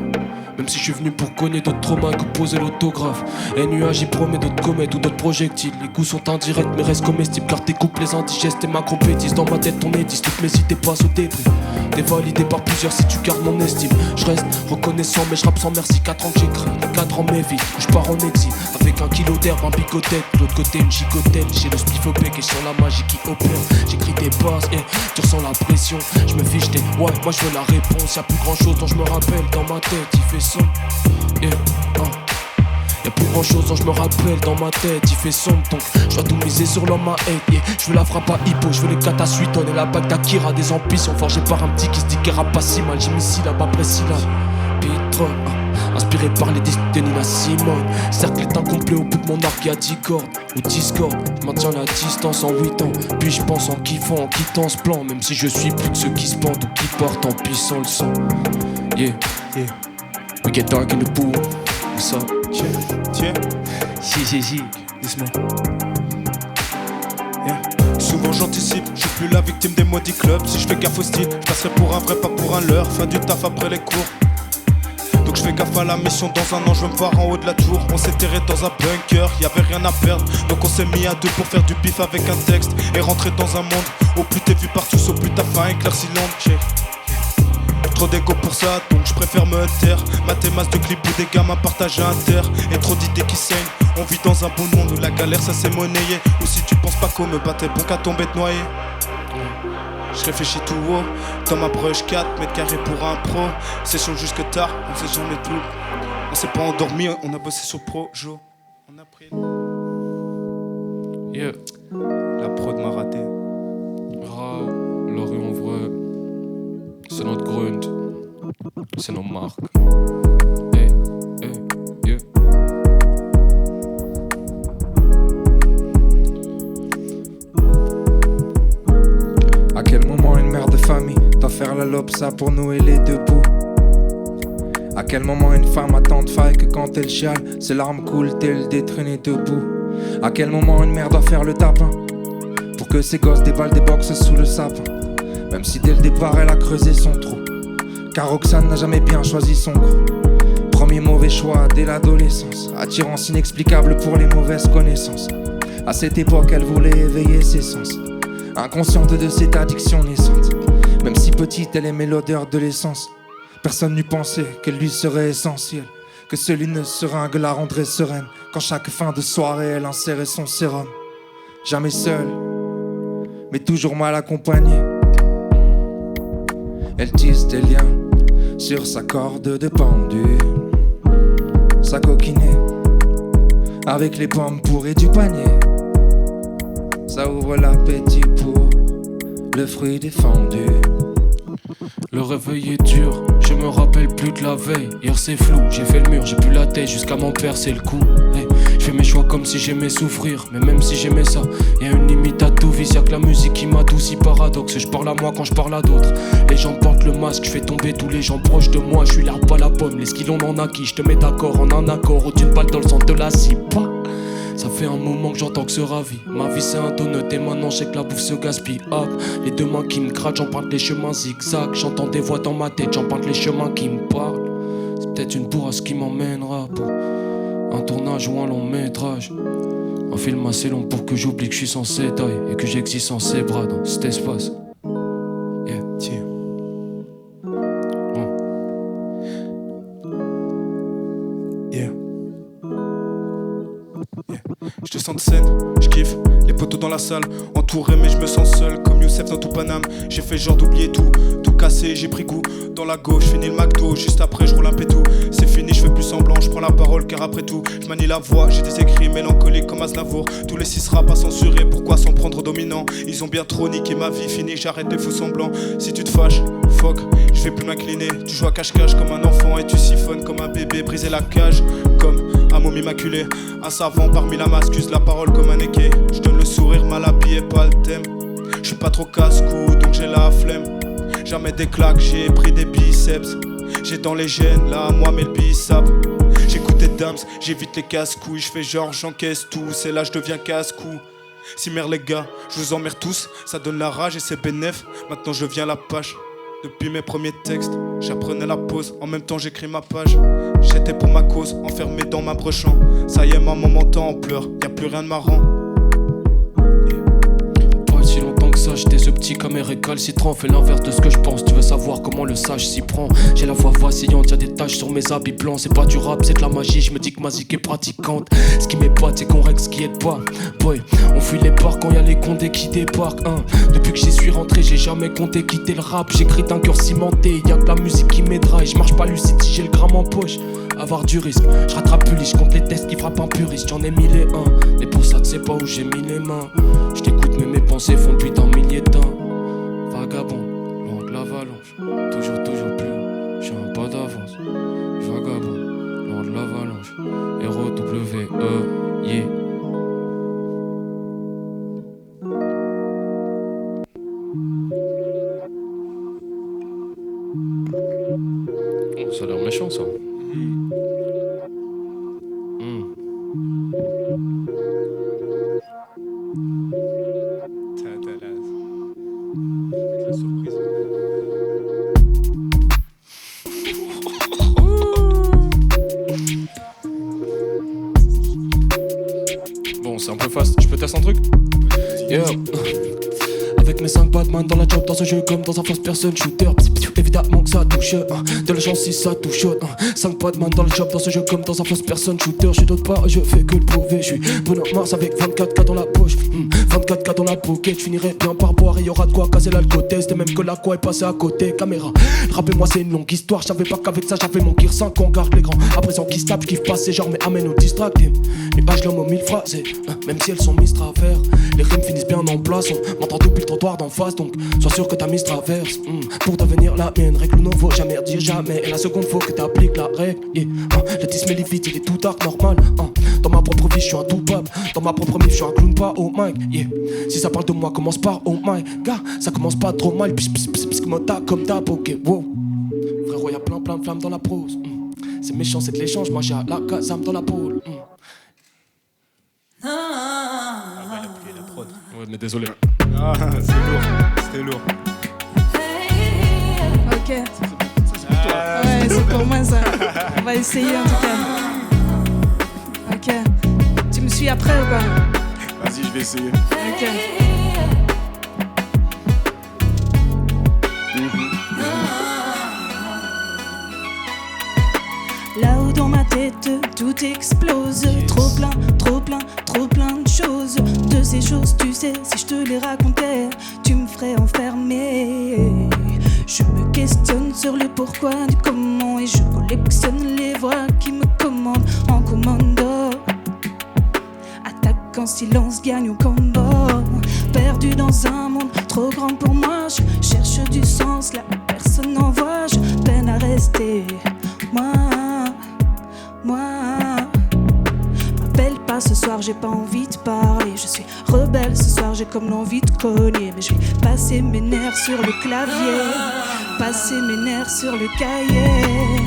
Même si je suis venu pour connaître d'autres traumas que poser l'autographe. Un nuage il promet d'autres comètes ou d'autres projectiles. Les goûts sont indirects mais restent comestibles. Car tes couples les indigestes et ma compétisse. Dans ma tête ton édis, toutes mes idées passent au débris. T'es validé par plusieurs si tu gardes mon estime. Je reste reconnaissant mais je rappe sans merci. 4 ans que j'écris, 4 ans mes vies où je pars en exil. Avec un kilo d'herbe, un picotette. De l'autre côté une gicotelle. J'ai le spliff au bec et sur la magie qui opère. J'écris des bases et tu ressens la pression. Je me fiche des ouais, moi je veux la réponse. Y'a plus grand chose dont je me rappelle dans ma tête. Il fait sombre, yeah, Y'a plus grand chose dont je me rappelle dans ma tête. Il fait sombre donc je dois tout miser sur l'homme à aide, yeah. Je veux la frappe à hippo, je veux les katas suitonnes et la bague d'Akira. Des ambitions forgées par un petit qui se dit qu'il rappe pas si mal. J'ai mis syllabe après syllabe. Pitron, inspiré par les disques de Nina Simone. Cercle est incomplet au bout de mon arc, y'a 10 cordes ou Discord. Je maintiens la distance en 8 ans. Puis je pense en kiffant, en quittant ce plan. Même si je suis plus de ceux qui se pendent ou qui partent en pissant le sang. Yeah, yeah. We get dark in the pool. What's up? Tiens, Si, doucement. yeah. Souvent j'anticipe, je suis plus la victime des maudits clubs. Si je fais gaffe au style, je passerai pour un vrai, pas pour un leurre. Fin du taf après les cours. Donc je fais gaffe à la mission, dans un an je veux me voir en haut de la tour. On s'est terré dans un bunker, y'avait rien à perdre. Donc on s'est mis à deux pour faire du bif avec un texte. Et rentrer dans un monde, au plus t'es vu partout, au plus t'as faim, éclairci l'ombre. Trop d'égo pour ça, donc je préfère me taire. Mater masse de clips où des gamins partagent un terre. Et trop d'idées qui saignent. On vit dans un bon monde où la galère ça s'est monnayé. Ou si tu penses pas qu'on me battait, bon qu'à tomber te noyer. Je réfléchis tout haut, dans ma brush 4 mètres carrés pour un pro. Session jusque tard, on sait jamais tout. On s'est pas endormi, on a bossé sur Projo. On a pris. Yeah. La prod m'a raté. La rue en vrai, c'est notre grunt, c'est nos marques. Hey, yeah. À quel moment une mère de famille doit faire la lopsa pour nouer les deux bouts? À quel moment une femme a tant de failles que quand elle chiale, ses larmes coulent tel des traînées debout? À quel moment une mère doit faire le tapin pour que ses gosses déballent des boxes sous le sapin? Même si dès le départ elle a creusé son trou, car Roxane n'a jamais bien choisi son crew. Premier mauvais choix dès l'adolescence, attirance inexplicable pour les mauvaises connaissances. À cette époque elle voulait éveiller ses sens, inconsciente de cette addiction naissante. Même si petite elle aimait l'odeur de l'essence. Personne n'eût pensé qu'elle lui serait essentielle, que celui-ne seringue la rendrait sereine quand chaque fin de soirée elle insérait son sérum. Jamais seule, mais toujours mal accompagnée. Elle tisse des liens sur sa corde de pendule, sa coquinée avec les pommes pourries du panier. Ça ouvre l'appétit pour le fruit défendu. Le réveil est dur, je me rappelle plus de la veille. Hier c'est flou, j'ai fait le mur, j'ai plus la tête jusqu'à m'en percer le cou. Hey, je fais mes choix comme si j'aimais souffrir, mais même si j'aimais ça, y'a une limite à tout vice, y'a que la musique qui m'adoucit. Paradoxe, je parle à moi quand je parle à d'autres. Les gens portent le masque, je fais tomber tous les gens proches de moi. Je suis l'arbre pas la pomme, les skills on en a qui. Je te mets d'accord en un accord, ou d'une balle dans le centre de la cible. Ça fait un moment que j'entends que se ravit. Ma vie c'est un donut et maintenant je sais que la bouffe se gaspille. Hop, les deux mains qui me grattent, j'emprunte les chemins zigzag. J'entends des voix dans ma tête, j'emprunte les chemins qui me parlent. C'est peut-être une bourrasse qui m'emmènera pour un tournage ou un long métrage. Un film assez long pour que j'oublie que je suis censé taille et que j'existe en ses bras dans cet espace. Yeah, tiens. Yeah. Je te sens de scène, je kiffe, les poteaux dans la salle, entouré mais je me sens seul comme Youssef dans tout Paname. J'ai fait genre d'oublier tout cassé, j'ai pris goût dans la gauche, finis le McDo, juste après je roule un pétou. C'est fini, je fais plus semblant, je prends la parole car après tout, je manie la voix, j'ai des écrits mélancoliques comme Aznavour. Tous les 6 rap à censurer, pourquoi s'en prendre au dominant? Ils ont bien trop niqué ma vie, fini, j'arrête les faux semblants. Si tu te fâches, fuck, je vais plus m'incliner. Tu joues à cache-cache comme un enfant et tu siphonnes comme un bébé, briser la cage comme un môme immaculé. Un savant parmi la masse, use la parole comme un équé. Je donne le sourire mal habillé, pas le thème. Je suis pas trop casse-cou donc j'ai la flemme. Jamais des claques, j'ai pris des biceps. J'ai dans les gènes, là, moi, mais le bissap. J'écoute des dams, j'évite les casse-couilles, je fais genre j'encaisse tout, c'est là je deviens casse-cou. Si merde les gars, je vous emmerde tous, ça donne la rage et c'est bénéf. Maintenant je viens la page. Depuis mes premiers textes, j'apprenais la pause, en même temps j'écris ma page. J'étais pour ma cause, enfermé dans ma brochamp. Ça y est, maman m'entend en pleurs, y'a plus rien de marrant. Pas si longtemps que ça, j'étais ce petit comme récalcitrant. Fais l'inverse de ce que je pense, tu veux savoir comment le sage s'y prend. J'ai la voix vacillante, y'a des taches sur mes habits blancs. C'est pas du rap, c'est de la magie, je me dis que ma zik est pratiquante. Ce qui m'épate, c'est qu'on règle ce qui aide pas. Boy, on fuit les bars quand y'a les condés qui débarquent. Depuis que j'y suis rentré, j'ai jamais compté quitter le rap. J'écris d'un cœur cimenté, y'a que la musique qui m'aidera. Et je marche pas lucide si j'ai le gramme en poche. Avoir du risque, je rattrape plus je compte les tests qui frappent un puriste. J'en ai 1001, mais pour ça tu sais pas où j'ai mis les mains. Je t'écoute mais mes pensées font depuis d'un millier de temps. Vagabond, loin de l'avalanche, toujours plus, j'ai un pas d'avance. Vagabond, loin de l'avalanche, R-O-W-E, yeah. Oh, ça a l'air méchant ça. La surprise. Bon, c'est un peu fast, je peux tester un truc? Yeah. Avec mes 5 Batman dans la job, dans ce jeu comme dans un first person shooter. Évidemment que ça touche, de la chance si ça touche. 5 Batman dans le job, dans ce jeu comme dans un first person shooter. Je doute pas, je fais que le prouver. Je suis Bruno Mars avec 24K dans la poche, 24K dans la pocket. Je finirai bien par boire et y'aura de quoi casser l'alcotest. Et même que la quoi est passée à côté. Caméra, rappelez-moi c'est une longue histoire. Je savais pas qu'avec ça j'avais mon gear 5. On garde les grands, à présent qui se tape, je kiffe pas ces genres mais amène au distracté. Nuages l'homme aux 1000 phrases, même si elles sont mises travers. Les rimes finissent bien en place, on m'entend depuis le trottoir d'en face. Donc sois sûr que t'as mis traverse pour devenir la mienne. Règle non, faut jamais dire jamais. Et la seconde faut que t'appliques la règle, yeah. Le disme est vite, il est tout arc normal, Dans ma propre vie je suis un toupable, dans ma propre vie je suis un clown pas au mic, yeah. Si ça parle de moi commence par oh my gars, ça commence pas trop mal. Puisque mon tas comme d'hab, ok, wow. Frérot y'a plein de flammes dans la prose, C'est méchant c'est de l'échange, moi j'ai la casame dans la pôle, Ah bah il a pris la prod. Ouais mais désolé. Ah c'est lourd, c'était lourd. Ok. Ouais, c'est pour moi ça. On va essayer en tout cas. Ok. Tu me suis après ou pas? Vas-y, je vais essayer. Ok. Là où dans ma tête tout explose, yes. Trop plein de choses. De ces choses, tu sais, si je te les racontais, tu me ferais enfermer. Je me questionne sur le pourquoi du comment et je collectionne les voix qui me commandent en commando. Attaque en silence, gagne au combat. Perdu dans un monde trop grand pour moi, je cherche du sens, là personne n'en voit, je peine à rester. Moi, m'appelle pas ce soir, j'ai pas envie de parler. Je suis rebelle ce soir, j'ai comme l'envie de cogner. Mais je vais passer mes nerfs sur le clavier, passer mes nerfs sur le cahier.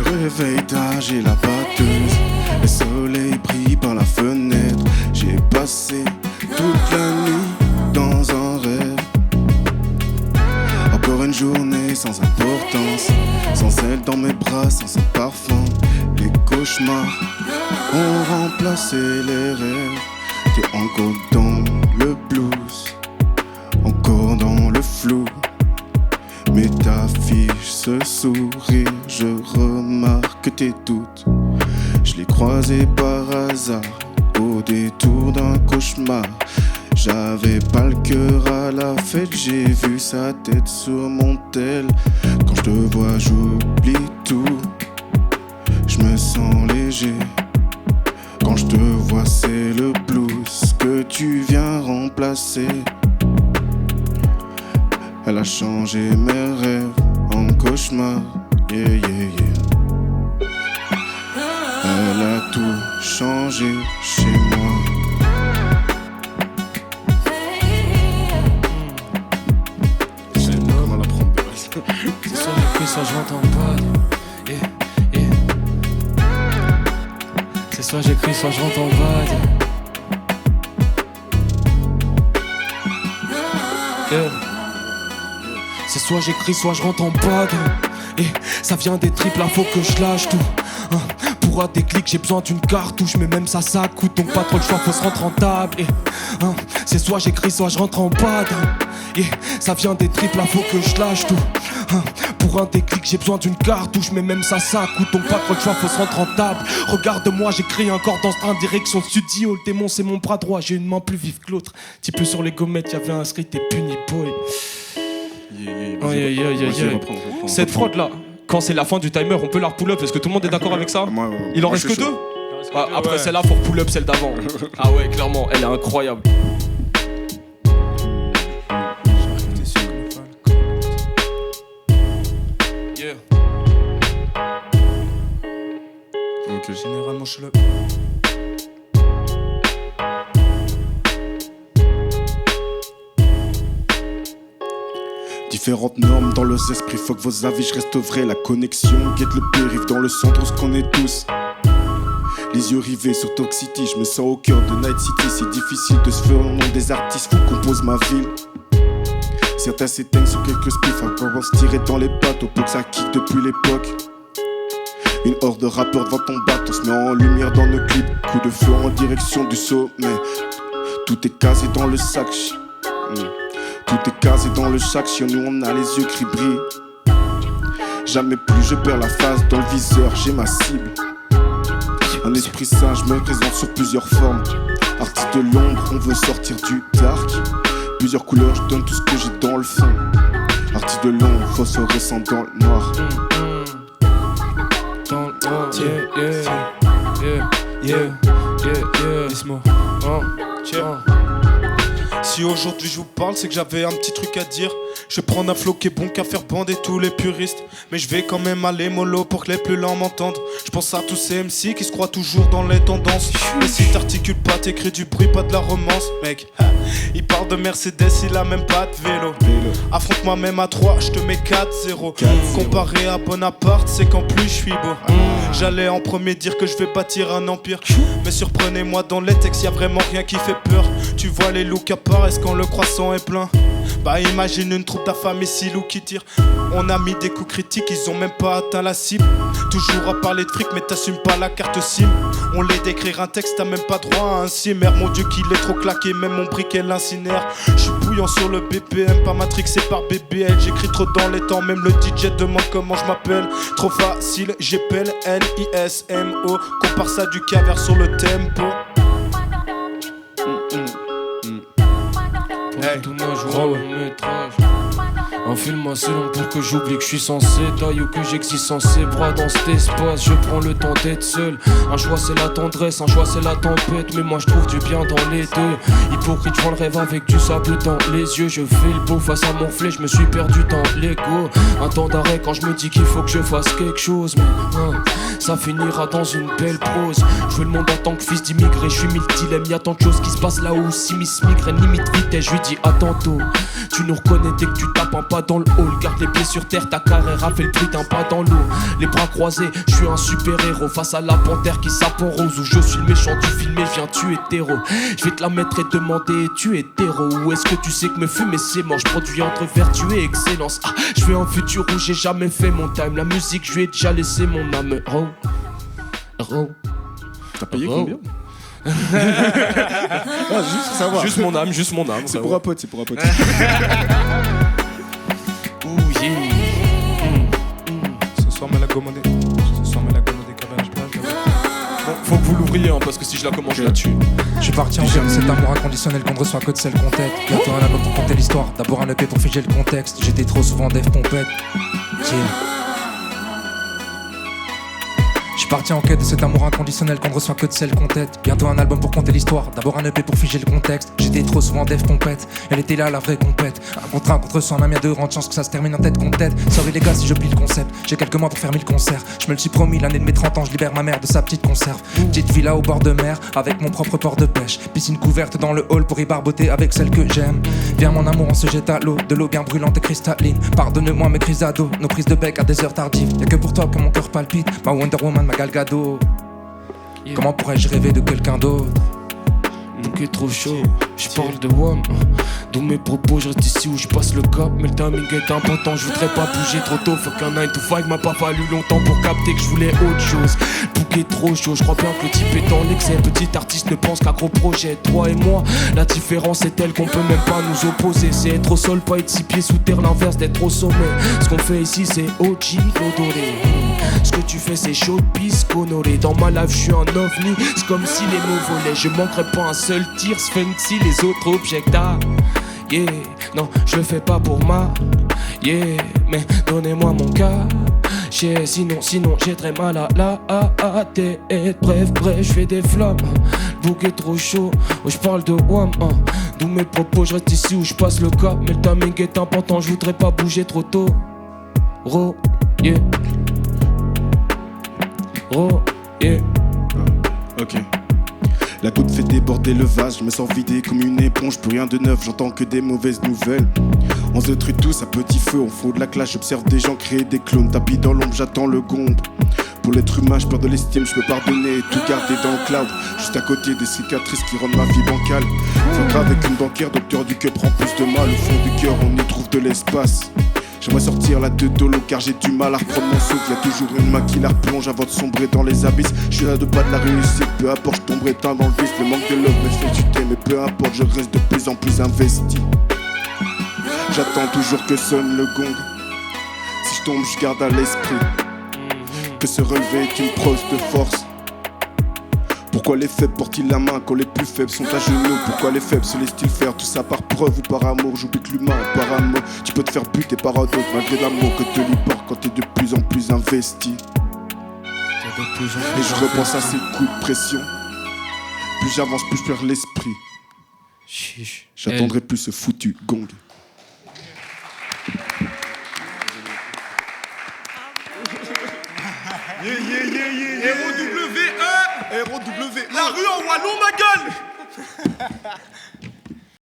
Réveille-toi, j'ai la batteuse. Le soleil brille par la fenêtre. J'ai passé toute la nuit dans un rêve. Encore une journée sans importance, sans elle dans mes bras, sans son parfum. Les cauchemars ont remplacé les rêves. T'es encore dans le blues, encore dans le flou. Mais t'affiches ce sourire, je remarque tes doutes. Je l'ai croisé par hasard, au détour d'un cauchemar. J'avais pas le cœur à la fête, j'ai vu sa tête sur mon tel. Quand je te vois, j'oublie tout. Je me sens léger. Quand je te vois, c'est le blues que tu viens remplacer. Elle a changé mes rêves en cauchemar, yeah, yeah, yeah. Elle a tout changé chez moi. C'est moi, comment la prendre de reste. C'est sur les cuisses, ça je m'entends pas. C'est soit j'écris, soit je rentre en bad. C'est soit j'écris, soit je rentre en bad. Et ça vient des triples, là faut que je lâche tout. Pour un déclic, j'ai besoin d'une cartouche, mais même ça coûte, donc pas trop le choix, faut se rendre rentable. Et c'est soit j'écris, soit je rentre en bad. Et ça vient des triples, là faut que je lâche tout. Pour un déclic, j'ai besoin d'une cartouche, mais même ça coûte, donc pas trop le choix, faut se rendre rentable. Regarde-moi, j'écris encore dans un direction studio. Le démon, c'est mon bras droit, j'ai une main plus vive que l'autre. Petit peu sur les gommettes, y'avait inscrit t'es puni, boy. Cette fraude là, quand c'est la fin du timer, on peut la pull-up. Est-ce que tout le monde est d'accord avec ça? Il en reste que deux. Après celle-là, faut pull-up celle d'avant. Ah ouais, clairement, elle est incroyable. Yeah. Ok, généralement je le. Différentes normes dans leurs esprits, faut que vos avis, je reste vrai. La connexion guette le périph' dans le centre, ce qu'on est tous. Les yeux rivés sur Toxicity, je me sens au cœur de Night City. C'est difficile de se faire au nom des artistes, faut compose ma ville. Certains s'éteignent sur quelques spiffs, encore se tirer dans les pattes, au peu que ça kick depuis l'époque. Une horde de rappeurs devant ton bateau, se met en lumière dans nos clips. Coup de feu en direction du sommet, tout est casé dans le sac. Tout est casé dans le sac, sur nous on a les yeux qui brillent. Jamais plus je perds la face dans le viseur, j'ai ma cible. Un esprit sain, je me présente sur plusieurs formes. Artiste de l'ombre, on veut sortir du dark. Plusieurs couleurs, je donne tout ce que j'ai dans le fond. Artiste de l'ombre, phosphorescent dans le noir. Dans le noir, Laisse-moi. Si aujourd'hui je vous parle, c'est que j'avais un petit truc à dire. Je vais prendre un flow qui est bon qu'à faire bander tous les puristes. Mais je vais quand même aller mollo pour que les plus lents m'entendent. Je pense à tous ces MC qui se croient toujours dans les tendances. Mais si t'articules pas, t'écris du bruit, pas de la romance. Mec, il parle de Mercedes, il a même pas de vélo. Affronte-moi même à 3, je te mets 4-0. Comparé à Bonaparte, c'est qu'en plus je suis beau. J'allais en premier dire que je vais bâtir un empire. Mais surprenez-moi dans les textes, y'a vraiment rien qui fait peur. Tu vois les loups qui apparaissent quand le croissant est plein. Bah imagine une troupe d'affamés, 6 loups qui tirent. On a mis des coups critiques, ils ont même pas atteint la cible. Toujours à parler de fric, mais t'assumes pas la carte SIM. On l'aide d'écrire un texte, t'as même pas droit à un simmer. Mon dieu qu'il est trop claqué, même mon briquet l'incinère. J'suis bouillant sur le BPM, pas matrixé par BBL. J'écris trop dans les temps, même le DJ demande comment je m'appelle. Trop facile, j'appelle LISMO. Compare ça du cavers sur le tempo. Hey, tout moi je vois le métrage. Un film assez long pour que j'oublie que je suis censé taille ou que j'existe sans ses bras dans cet espace. Je prends le temps d'être seul. Un choix c'est la tendresse, un choix c'est la tempête. Mais moi je trouve du bien dans les deux. Hypocrite, je vends le rêve avec du sable dans les yeux. Je fais le beau face à mon flé, je me suis perdu dans l'ego. Un temps d'arrêt quand je me dis qu'il faut que je fasse quelque chose. Mais ça finira dans une belle prose. Je veux le monde en tant que fils d'immigré. Je suis mille dilemmes, y'a tant de choses qui se passent là-haut. Si Miss Migraine limite vitesse, je lui dis à tantôt. Tu nous reconnais dès que tu tapes un pas dans le hall. Garde les pieds sur terre, ta carrière a fait le prix d'un pas dans l'eau. Les bras croisés, je suis un super héros face à la panthère qui sape en rose. Où je suis le méchant du film et je viens tuer terreau. Je vais te la mettre et demander, tu es terreau. Ou est-ce que tu sais que me fumer c'est mort? Je produis entre vertu et excellence. Je veux un futur où j'ai jamais fait mon time. La musique, je lui ai déjà laissé mon âme. T'as payé combien? Juste savoir. Juste mon âme. C'est pour un pote, c'est pour un pote. Ouh yeah. Ce soir, me la commander. Bon, faut que vous l'ouvriez hein, parce que si je la commence, je la tue. Je suis parti en guerre, cet amour inconditionnel qu'on ne reçoit que de celle qu'on tête. Bientôt un album pour compter l'histoire, d'abord un EP pour figer le contexte. J'étais trop souvent dev pompette. Je suis parti en quête de cet amour inconditionnel qu'on ne reçoit que de celle qu'on tête. Bientôt un album pour compter l'histoire, d'abord un EP pour figer le contexte. J'étais trop souvent dev pompette, elle était là la vraie compète. Un contre 100, même y'a 2 rangs de chance que ça se termine en tête contre tête. Sorry les gars si j'oublie le concept, j'ai quelques mois pour faire 1000 concerts. Je me le suis promis, l'année de mes 30 ans, je libère ma mère de sa petite conserve. Petite villa au bord de mer, avec mon propre port de pêche. Piscine couverte dans le hall pour y barboter avec celle que j'aime. Viens mon amour, on se jette à l'eau, de l'eau bien brûlante et cristalline. Pardonne-moi mes crises d'ado, nos prises de bec à des heures tardives. Y'a que pour toi que mon cœur palpite, ma Wonder Woman, ma Gal Gadot. Comment pourrais-je rêver de quelqu'un d'autre? Bouquet trop chaud, je parle de WAM. D'où mes propos, je reste ici où je passe le cap. Mais le timing est important, je voudrais pas bouger trop tôt. Faut qu'un 9 to 5 m'a pas fallu longtemps pour capter que je voulais autre chose. Bouquet trop chaud, je crois bien que le type est en excès. Petit artiste ne pense qu'à gros projet. Toi et moi, la différence est telle qu'on peut même pas nous opposer. C'est être au sol, pas être 6 pieds sous terre, l'inverse d'être au sommet. Ce qu'on fait ici c'est OG, l'odoré. Ce que tu fais c'est chaud de pisse, honoré. Dans ma life je suis un ovni, c'est comme si les mots volaient. Je manquerais pas un seul tir, Sphinx si les autres objecta. Yeah, non, je le fais pas pour ma. Yeah, mais donnez-moi mon cas. Sinon j'ai très mal à la tête. Bref, je fais des flammes. Le bouquet trop chaud, où je parle de WAM. D'où mes propos, je reste ici où je passe le cap. Mais le timing est important, je voudrais pas bouger trop tôt. Yeah. Yeah. Ok. La goutte fait déborder le vase, je me sens vidé comme une éponge, plus rien de neuf, j'entends que des mauvaises nouvelles. On se détruit tous à petit feu, au fond de la classe, j'observe des gens créer des clones, tapis dans l'ombre, j'attends le gombe. Pour l'être humain, je perds de l'estime, je peux pardonner et tout garder dans le cloud. Juste à côté des cicatrices qui rendent ma vie bancale. Faut grave avec une banquière, docteur du cœur prend plus de mal. Au fond du cœur, on y trouve de l'espace. J'aimerais sortir la tête de l'eau car j'ai du mal à reprendre mon souffle. Y'a toujours une main qui la replonge avant de sombrer dans les abysses. Je suis là de pas de la réussite, peu importe, je tomberai tant dans le vice. Le manque de love me fait chuter, mais peu importe, je reste de plus en plus investi. J'attends toujours que sonne le gong. Si je tombe, je garde à l'esprit que se relever est une preuve de force. Pourquoi les faibles portent-ils la main quand les plus faibles sont à genoux? Pourquoi les faibles se laissent-ils faire tout ça par preuve ou par amour? J'oublie que l'humain est par amour. Tu peux te faire buter par un autre malgré l'amour que te libère quand t'es de plus en plus investi. Et je repense à ces coups de pression. Plus j'avance, plus je perds l'esprit. J'attendrai plus ce foutu gong. ROWE, la rue en wallon ma gueule.